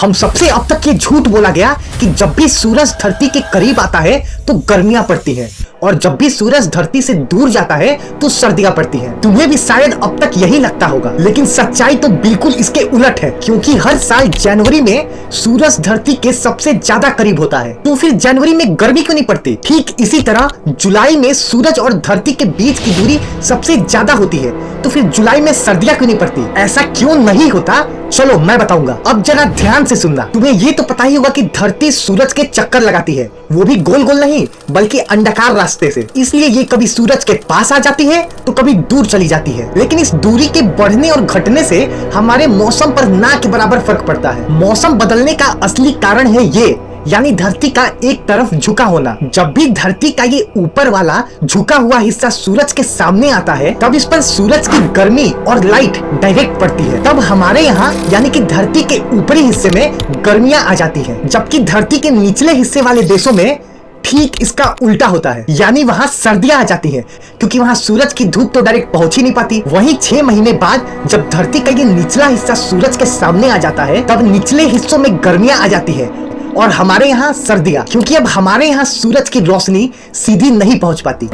हम सबसे अब तक ये झूठ बोला गया कि जब भी सूरज धरती के करीब आता है तो गर्मियां पड़ती हैं और जब भी सूरज धरती से दूर जाता है तो सर्दियां पड़ती हैं। तुम्हें भी शायद अब तक यही लगता होगा, लेकिन सच्चाई तो बिल्कुल इसके उलट है, क्योंकि हर साल जनवरी में सूरज धरती के सबसे ज्यादा करीब होता है। तो फिर जनवरी में गर्मी क्यों नहीं पड़ती? ठीक इसी तरह जुलाई में सूरज और धरती के बीच की दूरी सबसे ज्यादा होती है, तो फिर जुलाई में सर्दियां क्यों नहीं पड़ती? ऐसा क्यों नहीं होता? चलो मैं बताऊंगा। अब जरा ध्यान से सुनना। तुम्हें ये तो पता ही होगा कि धरती सूरज के चक्कर लगाती है, वो भी गोल गोल नहीं बल्कि अंडाकार रास्ते से। इसलिए ये कभी सूरज के पास आ जाती है तो कभी दूर चली जाती है। लेकिन इस दूरी के बढ़ने और घटने से हमारे मौसम पर ना के बराबर फर्क पड़ता है। मौसम बदलने का असली कारण है ये, यानी धरती का एक तरफ झुका होना। जब भी धरती का ये ऊपर वाला झुका हुआ हिस्सा सूरज के सामने आता है, तब इस पर सूरज की गर्मी और लाइट डायरेक्ट पड़ती है। तब हमारे यहाँ यानी कि धरती के ऊपरी हिस्से में गर्मियां आ जाती हैं, जबकि धरती के निचले हिस्से वाले देशों में ठीक इसका उल्टा होता है, यानी वहाँ सर्दियां आ जाती हैं, क्योंकि वहाँ सूरज की धूप तो डायरेक्ट पहुंच ही नहीं पाती। वहीं 6 महीने बाद जब धरती का ये निचला हिस्सा सूरज के सामने आ जाता है, तब निचले हिस्सों में गर्मियां आ जाती है और हमारे यहाँ सर्दियां, क्योंकि अब हमारे यहाँ सूरज की रोशनी सीधी नहीं पहुंच पाती।